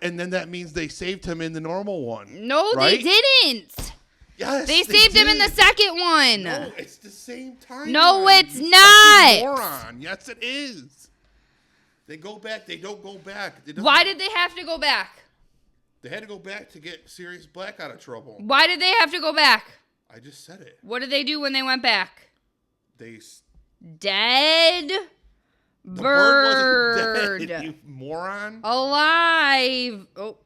[SPEAKER 2] And then that means they saved him in the normal one.
[SPEAKER 3] No,
[SPEAKER 2] right?
[SPEAKER 3] they didn't.
[SPEAKER 2] Yes.
[SPEAKER 3] They saved him in the
[SPEAKER 2] did.
[SPEAKER 3] second one.
[SPEAKER 2] No, it's the same time.
[SPEAKER 3] No, it's
[SPEAKER 2] you
[SPEAKER 3] not.
[SPEAKER 2] fucking moron. Yes, it is. They go back. They don't go back.
[SPEAKER 3] Why did they have to go back?
[SPEAKER 2] They had to go back to get Sirius Black out of trouble.
[SPEAKER 3] Why did they have to go back?
[SPEAKER 2] I just said it.
[SPEAKER 3] What did they do when they went back?
[SPEAKER 2] They
[SPEAKER 3] Dead
[SPEAKER 2] the
[SPEAKER 3] bird.
[SPEAKER 2] wasn't dead, you moron.
[SPEAKER 3] Alive. Oh,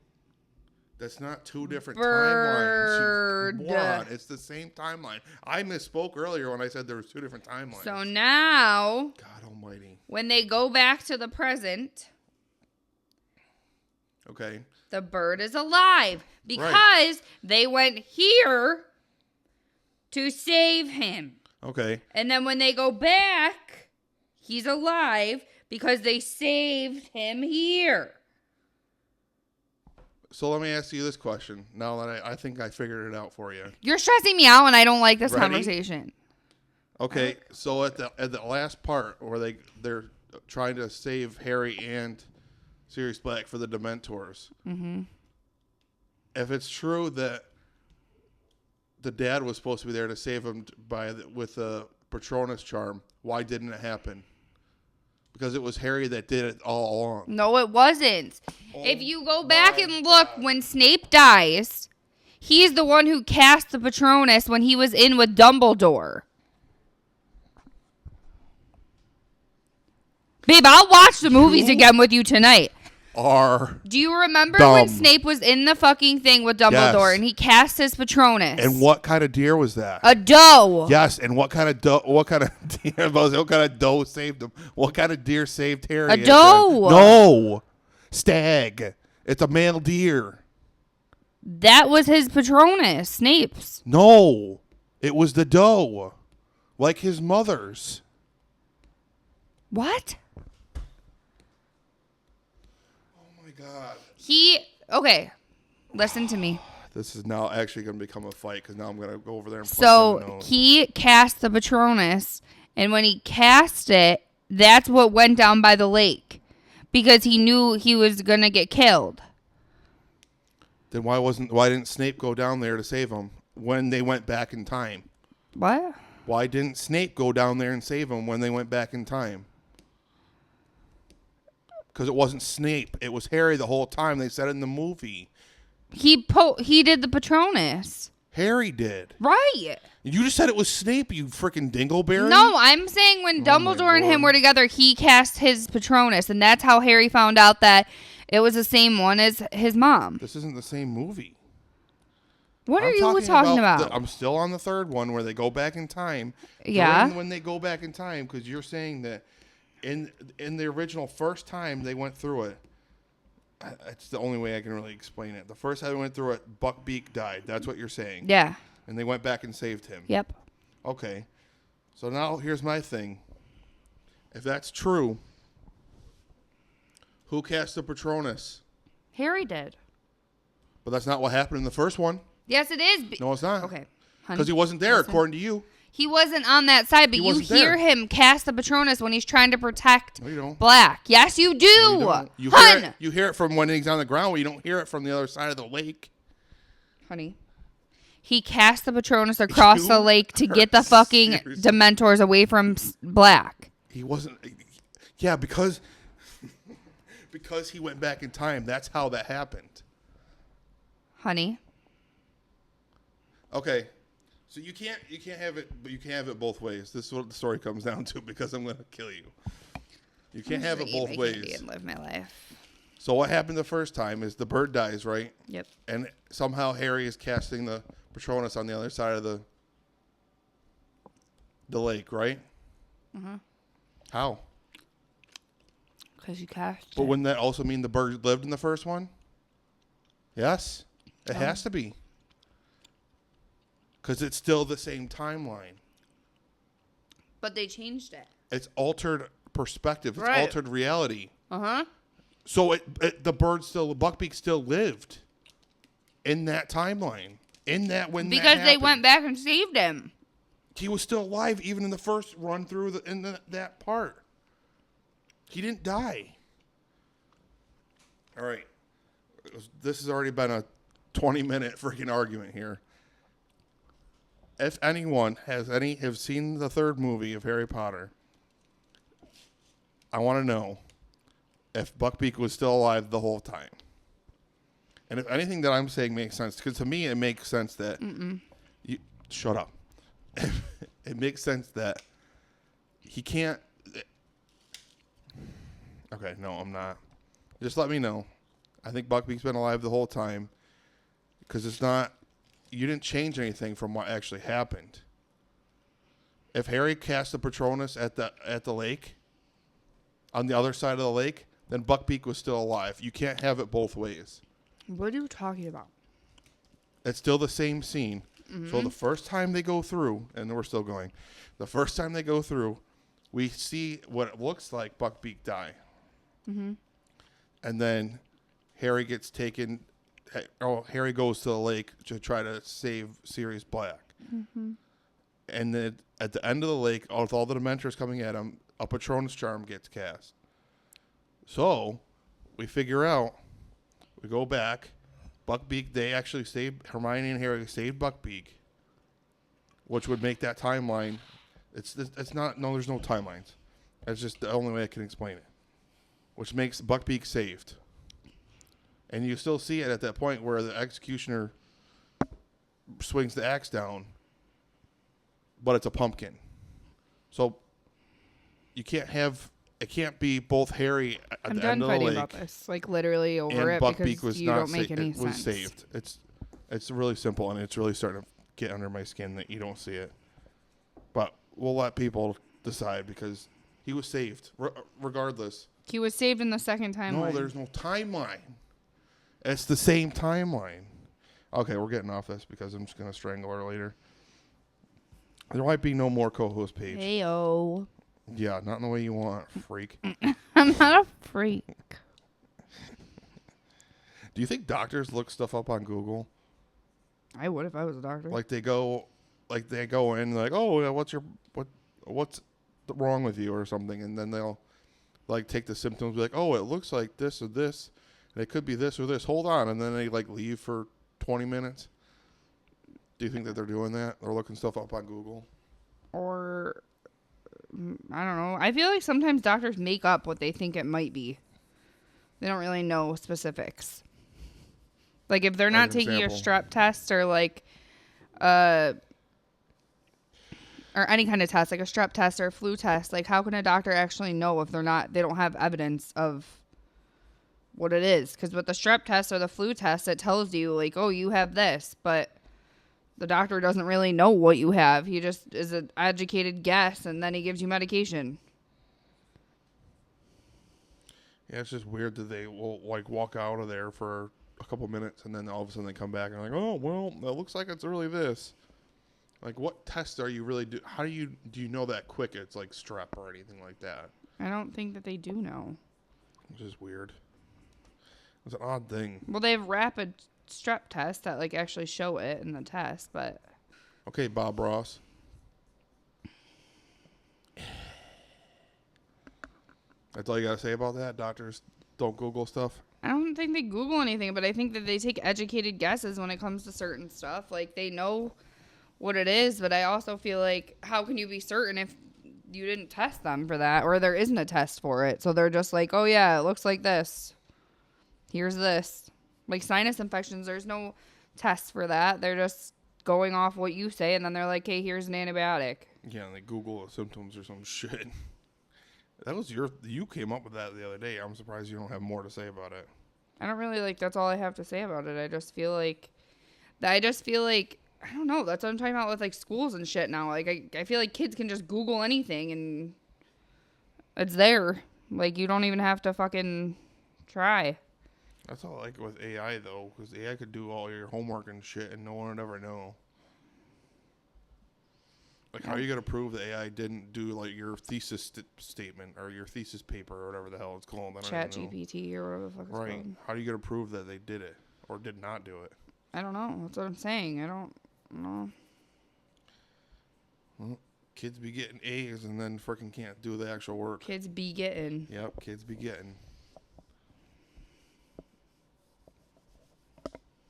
[SPEAKER 2] That's not two different
[SPEAKER 3] Bird.
[SPEAKER 2] timelines. You moron. It's the same timeline. I misspoke earlier when I said there was two different timelines.
[SPEAKER 3] so now
[SPEAKER 2] God almighty.
[SPEAKER 3] when they go back to the present,
[SPEAKER 2] Okay.
[SPEAKER 3] the bird is alive because they went here to save him.
[SPEAKER 2] Okay.
[SPEAKER 3] And then when they go back, he's alive because they saved him here.
[SPEAKER 2] So let me ask you this question. Now that I think I figured it out for you.
[SPEAKER 3] You're stressing me out and I don't like this
[SPEAKER 2] Ready?
[SPEAKER 3] conversation.
[SPEAKER 2] Okay. So at the last part where they're trying to save Harry and Sirius Black for the Dementors. Mm-hmm. If it's true that the dad was supposed to be there to save him with the Patronus charm, why didn't it happen? Because it was Harry that did it all along.
[SPEAKER 3] No, it wasn't. If you go back
[SPEAKER 2] my
[SPEAKER 3] and look,
[SPEAKER 2] God.
[SPEAKER 3] when Snape dies, he's the one who cast the Patronus when he was in with Dumbledore. Babe, I'll watch the movies again with you tonight. Do you remember when
[SPEAKER 2] dumb.
[SPEAKER 3] Snape was in the fucking thing with Dumbledore
[SPEAKER 2] Yes.
[SPEAKER 3] and he cast his Patronus?
[SPEAKER 2] And what kind of deer was that?
[SPEAKER 3] A doe.
[SPEAKER 2] Yes, and what kind of deer? What kind of doe saved him? What kind of deer saved Harry?
[SPEAKER 3] A
[SPEAKER 2] at the
[SPEAKER 3] doe.
[SPEAKER 2] end? No, stag. It's a male deer.
[SPEAKER 3] That was his Patronus, Snape's.
[SPEAKER 2] No, it was the doe, like his mother's.
[SPEAKER 3] What?
[SPEAKER 2] Oh my God.
[SPEAKER 3] Okay, listen to me.
[SPEAKER 2] This is now actually going to become a fight because now I'm going to go over there and punch
[SPEAKER 3] So
[SPEAKER 2] him in the nose.
[SPEAKER 3] he cast the Patronus, and when he cast it, that's what went down by the lake because he knew he was going to get killed.
[SPEAKER 2] Then why didn't Snape go down there to save him when they went back in time?
[SPEAKER 3] What?
[SPEAKER 2] Why didn't Snape go down there and save him when they went back in time? Because it wasn't Snape. It was Harry the whole time. They said it in the movie.
[SPEAKER 3] He did the Patronus.
[SPEAKER 2] Harry did.
[SPEAKER 3] Right.
[SPEAKER 2] You just said it was Snape, you freaking dingleberry.
[SPEAKER 3] No, I'm saying when Dumbledore and him
[SPEAKER 2] Lord.
[SPEAKER 3] were together, he cast his Patronus, and that's how Harry found out that it was the same one as his mom.
[SPEAKER 2] This isn't the same movie.
[SPEAKER 3] What are you talking about?
[SPEAKER 2] I'm still on the third one where they go back in time.
[SPEAKER 3] Yeah.
[SPEAKER 2] During when they go back in time, because you're saying that in the original first time they went through it, it's the only way I can really explain it. The first time they went through it, Buckbeak died. That's what you're saying.
[SPEAKER 3] Yeah.
[SPEAKER 2] And they went back and saved him.
[SPEAKER 3] Yep.
[SPEAKER 2] Okay. So now here's my thing. If that's true, who cast the Patronus?
[SPEAKER 3] Harry did.
[SPEAKER 2] But that's not what happened in the first one.
[SPEAKER 3] Yes, it is.
[SPEAKER 2] No, it's not.
[SPEAKER 3] Okay. Honey,
[SPEAKER 2] Because he wasn't there,
[SPEAKER 3] listen.
[SPEAKER 2] according to you.
[SPEAKER 3] He wasn't on that side, but
[SPEAKER 2] He
[SPEAKER 3] you
[SPEAKER 2] wasn't
[SPEAKER 3] hear
[SPEAKER 2] there.
[SPEAKER 3] him cast the Patronus when he's trying to protect
[SPEAKER 2] No, you don't.
[SPEAKER 3] Black. Yes, you do.
[SPEAKER 2] No, you don't. You
[SPEAKER 3] Hun.
[SPEAKER 2] hear it from when he's on the ground, but you don't hear it from the other side of the lake.
[SPEAKER 3] Honey. He cast the Patronus across the lake to get the fucking
[SPEAKER 2] Seriously.
[SPEAKER 3] Dementors away from Black.
[SPEAKER 2] He wasn't. Yeah, because he went back in time. That's how that happened.
[SPEAKER 3] Honey.
[SPEAKER 2] Okay. So you can't have it, but you can't have it both ways. This is what the story comes down to because I'm going to kill you. You can't have it both ways.
[SPEAKER 3] And live my life.
[SPEAKER 2] So what happened the first time is the bird dies, right?
[SPEAKER 3] Yep.
[SPEAKER 2] And somehow Harry is casting the Patronus on the other side of the lake, right? How?
[SPEAKER 3] Because you cast
[SPEAKER 2] But
[SPEAKER 3] it.
[SPEAKER 2] wouldn't that also mean the bird lived in the first one? Yes. It has to be. Because it's still the same timeline.
[SPEAKER 3] But they changed it.
[SPEAKER 2] It's altered perspective. It's
[SPEAKER 3] Right.
[SPEAKER 2] altered reality.
[SPEAKER 3] Uh-huh.
[SPEAKER 2] So the Buckbeak still lived in that timeline.
[SPEAKER 3] Because they went back and saved him.
[SPEAKER 2] He was still alive even in the first run through that part. He didn't die. All right. This has already been a 20-minute freaking argument here. If anyone have seen the third movie of Harry Potter, I want to know if Buckbeak was still alive the whole time. And if anything that I'm saying makes sense, because to me it makes sense that... You shut up. It makes sense that he can't... Okay, no, I'm not. Just let me know. I think Buckbeak's been alive the whole time, because it's not... You didn't change anything from what actually happened. If Harry cast the Patronus at the lake, on the other side of the lake, then Buckbeak was still alive. You can't have it both ways.
[SPEAKER 3] What are you talking about?
[SPEAKER 2] It's still the same scene. So the first time they go through, and we're still going, the first time they go through, we see what it looks like Buckbeak die. And then Harry gets taken... Harry goes to the lake to try to save Sirius Black. And then at the end of the lake, with all the Dementors coming at him, a Patronus charm gets cast. So, we figure out, we go back, Buckbeak, they actually saved, Hermione and Harry saved Buckbeak, which would make that timeline, it's not, no, there's no timelines. That's just the only way I can explain it. Which makes Buckbeak saved. And you still see it at that point where the executioner swings the axe down, but it's a pumpkin. So you can't have it can't be both Harry at
[SPEAKER 3] I'm
[SPEAKER 2] the
[SPEAKER 3] done
[SPEAKER 2] end of the
[SPEAKER 3] fighting
[SPEAKER 2] lake
[SPEAKER 3] about this. Like, literally over
[SPEAKER 2] and
[SPEAKER 3] it
[SPEAKER 2] Buckbeak
[SPEAKER 3] because
[SPEAKER 2] was
[SPEAKER 3] you
[SPEAKER 2] not
[SPEAKER 3] don't make any sense.
[SPEAKER 2] was saved. It's really simple, and it's really starting to get under my skin that you don't see it. But we'll let people decide because he was saved regardless.
[SPEAKER 3] He was saved in the second timeline.
[SPEAKER 2] No, there's no timeline. It's the same timeline. Okay, we're getting off this because I'm just going to strangle her later. There might be no more co-host Paige.
[SPEAKER 3] Heyo.
[SPEAKER 2] Yeah, not in the way you want, freak.
[SPEAKER 3] I'm not a freak.
[SPEAKER 2] Do you think doctors look stuff up on Google?
[SPEAKER 3] I would if I was a doctor.
[SPEAKER 2] Like they go in like, oh, yeah, what's wrong with you or something, and then they'll like take the symptoms, be like, oh, it looks like this or this, and it could be this or this. Hold on, and then they like leave for 20 minutes. Do you think that they're doing that? They're looking stuff up on Google?
[SPEAKER 3] Or, I don't know. I feel like sometimes doctors make up what they think it might be. They don't really know specifics. Like, if they're not taking your strep test or, like, or any kind of test, like a strep test or a flu test, like, how can a doctor actually know if they don't have evidence of what it is? Because with the strep test or the flu test, it tells you, like, oh, you have this, but the doctor doesn't really know what you have. He just is an educated guess, and then he gives you medication.
[SPEAKER 2] Yeah, it's just weird that they will like walk out of there for a couple minutes and then all of a sudden they come back and like, oh, well, it looks like it's really this. Like, what tests are you really do? How do you know that quick? It's like strep or anything like that.
[SPEAKER 3] I don't think that they do know.
[SPEAKER 2] Which is weird. It's an odd thing.
[SPEAKER 3] Well, they have rapid strep tests that like actually show it in the test, but
[SPEAKER 2] Okay, Bob Ross. That's all you gotta say about that? Doctors don't Google stuff?
[SPEAKER 3] I don't think they Google anything, but I think that they take educated guesses when it comes to certain stuff. Like, they know what it is, but I also feel like, how can you be certain if you didn't test them for that, or there isn't a test for it? So they're just like, oh yeah, it looks like this. Here's this. Like sinus infections, there's no test for that. They're just going off what you say, and then they're like, hey, here's an antibiotic.
[SPEAKER 2] Yeah, and they Google the symptoms or some shit. That was you came up with that the other day. I'm surprised you don't have more to say about it.
[SPEAKER 3] I don't really like. That's all I have to say about it. I just feel like I don't know. That's what I'm talking about with like schools and shit now. Like I feel like kids can just Google anything and it's there. Like you don't even have to fucking try.
[SPEAKER 2] That's all I like with AI though, because AI could do all your homework and shit, and no one would ever know. Like, how are you gonna prove that AI didn't do like your thesis statement or your thesis paper or whatever the hell it's called? I don't
[SPEAKER 3] Chat
[SPEAKER 2] even know.
[SPEAKER 3] GPT or whatever the fuck it's
[SPEAKER 2] Right.
[SPEAKER 3] called.
[SPEAKER 2] How are you gonna prove that they did it or did not do it?
[SPEAKER 3] I don't know. That's what I'm saying. I don't know.
[SPEAKER 2] Well, kids be getting A's and then freaking can't do the actual work.
[SPEAKER 3] Kids be getting.
[SPEAKER 2] Yep, kids be getting.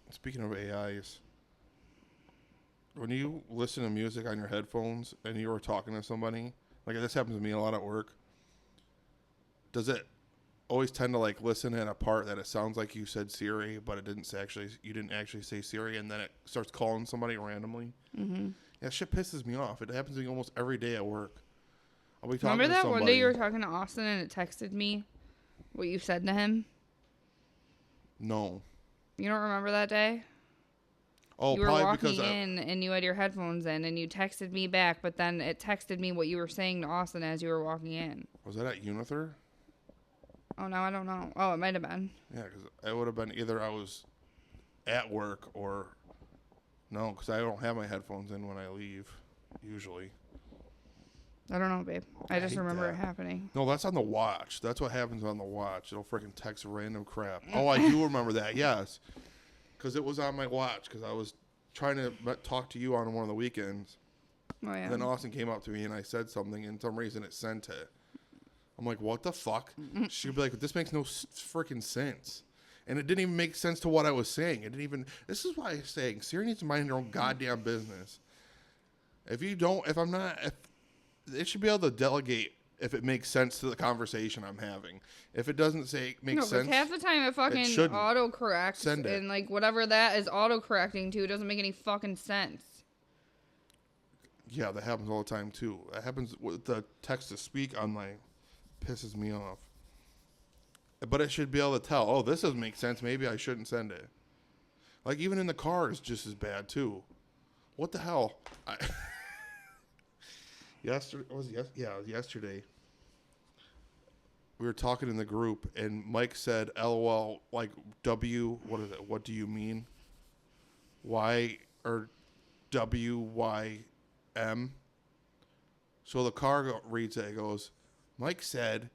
[SPEAKER 2] Speaking of AIs, when you listen to music on your headphones and you were talking to somebody, like this happens to me a lot at work, does it always tend to like listen in a part that it sounds like you said Siri, but you didn't actually say Siri, and then it starts calling somebody randomly?
[SPEAKER 3] Mm-hmm.
[SPEAKER 2] Yeah, shit pisses me off. It happens to me almost every day at work. I'll be talking
[SPEAKER 3] Remember
[SPEAKER 2] to
[SPEAKER 3] that
[SPEAKER 2] somebody.
[SPEAKER 3] one day you were talking to Austin and it texted me what you said to him?
[SPEAKER 2] No.
[SPEAKER 3] You don't remember that day?
[SPEAKER 2] Oh,
[SPEAKER 3] you were
[SPEAKER 2] probably
[SPEAKER 3] walking
[SPEAKER 2] because
[SPEAKER 3] in and you had your headphones in and you texted me back, but then it texted me what you were saying to Austin as you were walking in.
[SPEAKER 2] was that at Unither?
[SPEAKER 3] Oh, no, I don't know. Oh, it might have been.
[SPEAKER 2] Yeah, because it would have been either I was at work or no, because I don't have my headphones in when I leave, usually.
[SPEAKER 3] I don't know, babe. I just
[SPEAKER 2] hate
[SPEAKER 3] remember
[SPEAKER 2] that.
[SPEAKER 3] it happening.
[SPEAKER 2] No, that's on the watch. That's what happens on the watch. It'll freaking text random crap. Oh, I do remember that, yes. Because it was on my watch, because I was trying to talk to you on one of the weekends.
[SPEAKER 3] Oh, yeah.
[SPEAKER 2] And then Austin came up to me and I said something, and for some reason it sent it. I'm like, what the fuck? She'd be like, this makes no freaking sense. And it didn't even make sense to what I was saying. It didn't even. This is why I'm saying Siri needs to mind her own goddamn business. If you don't, if it should be able to delegate if it makes sense to the conversation I'm having. If it doesn't make sense,
[SPEAKER 3] half the time it fucking autocorrects
[SPEAKER 2] Send it.
[SPEAKER 3] and like whatever that is autocorrecting to, it doesn't make any fucking sense.
[SPEAKER 2] Yeah, that happens all the time too. That happens with the text to speak on my. Pisses me off. But it should be able to tell, oh, this doesn't make sense. Maybe I shouldn't send it. Like, even in the car is just as bad, too. What the hell? Yesterday. We were talking in the group, and Mike said, LOL, like, what is it? What do you mean? Y, or WYM? So the car reads it, it goes, Mike said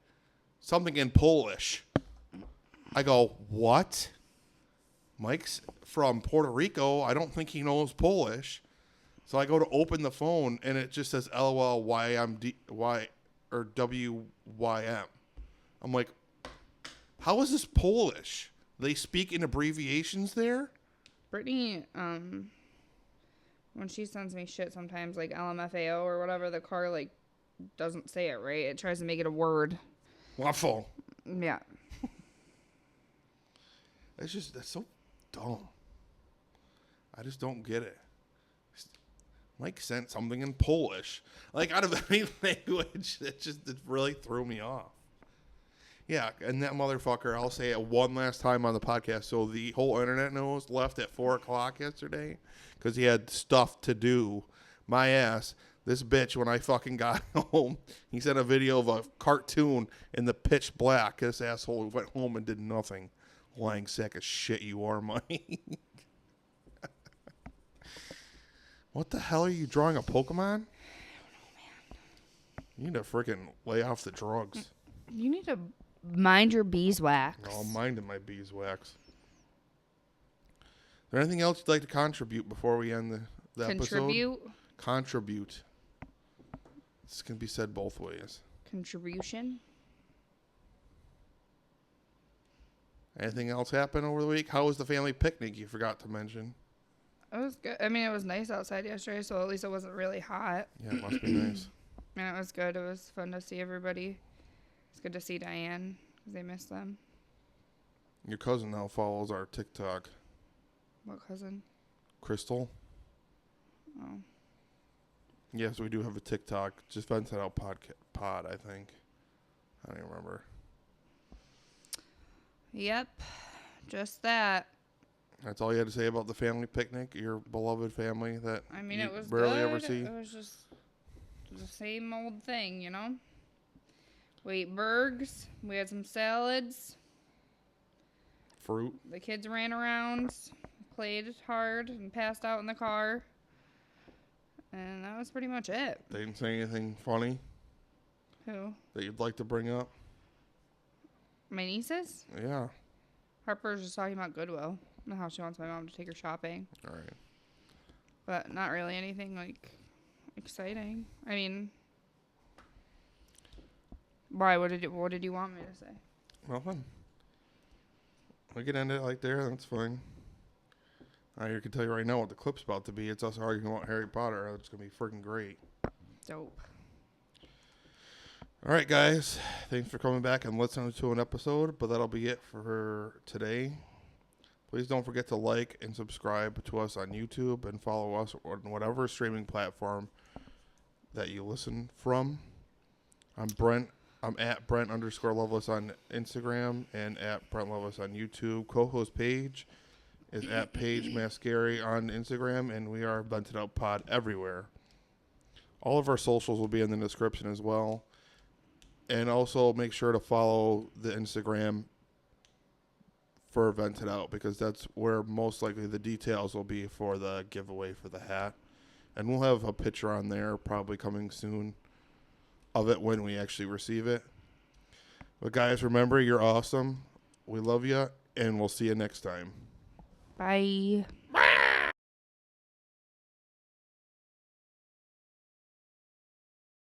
[SPEAKER 2] something in Polish. I go, what? Mike's from Puerto Rico. I don't think he knows Polish. So I go to open the phone, and it just says LOL Y or WYM. I'm like, how is this Polish? They speak in abbreviations there?
[SPEAKER 3] Brittany, when she sends me shit sometimes, like LMFAO or whatever, the car, like, doesn't say it right. It tries to make it a word.
[SPEAKER 2] Waffle.
[SPEAKER 3] Yeah.
[SPEAKER 2] That's so dumb. I just don't get it. Mike sent something in Polish. Like, out of any language, it really threw me off. Yeah, and that motherfucker, I'll say it one last time on the podcast so the whole internet knows, left at 4 o'clock yesterday because he had stuff to do. My ass. This bitch, when I fucking got home, he sent a video of a cartoon in the pitch black. This asshole went home and did nothing. Lying sack of shit you are, Mike. What the hell are you drawing, a Pokemon? I don't know, man. You need to freaking lay off the drugs.
[SPEAKER 3] You need to mind your beeswax.
[SPEAKER 2] No, I'm minding my beeswax. Is there anything else you'd like to contribute before we end the episode? Contribute. This can be said both ways.
[SPEAKER 3] Contribution.
[SPEAKER 2] Anything else happen over the week? How was the family picnic you forgot to mention?
[SPEAKER 3] It was good. I mean, it was nice outside yesterday, so at least it wasn't really hot.
[SPEAKER 2] Yeah, it must be nice.
[SPEAKER 3] And it was good. It was fun to see everybody. It's good to see Diane because they missed them.
[SPEAKER 2] Your cousin now follows our TikTok.
[SPEAKER 3] What cousin?
[SPEAKER 2] Crystal.
[SPEAKER 3] Oh.
[SPEAKER 2] Yes, we do have a TikTok. Just Vent It Out pod, I think. I don't even remember.
[SPEAKER 3] Yep. Just that.
[SPEAKER 2] That's all you had to say about the family picnic, your beloved family that
[SPEAKER 3] I mean,
[SPEAKER 2] you
[SPEAKER 3] it was
[SPEAKER 2] barely
[SPEAKER 3] good.
[SPEAKER 2] ever see.
[SPEAKER 3] It was just the same old thing, you know? We ate burgers. We had some salads.
[SPEAKER 2] Fruit.
[SPEAKER 3] The kids ran around, played hard, and passed out in the car. And that was pretty much it.
[SPEAKER 2] They didn't say anything funny
[SPEAKER 3] Who?
[SPEAKER 2] that you'd like to bring up?
[SPEAKER 3] My nieces?
[SPEAKER 2] Yeah.
[SPEAKER 3] Harper's just talking about Goodwill and how she wants my mom to take her shopping.
[SPEAKER 2] All right.
[SPEAKER 3] But not really anything, like, exciting. I mean, why? What did you want me to say?
[SPEAKER 2] Nothing. We can end it like there. That's fine. I can tell you right now what the clip's about to be. It's us arguing about Harry Potter. It's going to be freaking great.
[SPEAKER 3] Dope.
[SPEAKER 2] All right, guys. Thanks for coming back and listening to an episode. But that'll be it for today. Please don't forget to like and subscribe to us on YouTube and follow us on whatever streaming platform that you listen from. I'm Brent. I'm at Brent_Loveless on Instagram and at Brent Loveless on YouTube. Co-host Paige is at Paige Mascari on Instagram, and we are Vented Out Pod everywhere. All of our socials will be in the description as well. And also make sure to follow the Instagram for Vented Out, because that's where most likely the details will be for the giveaway for the hat. And we'll have a picture on there probably coming soon of it when we actually receive it. But guys, remember, you're awesome. We love you, and we'll see you next time.
[SPEAKER 3] Bye.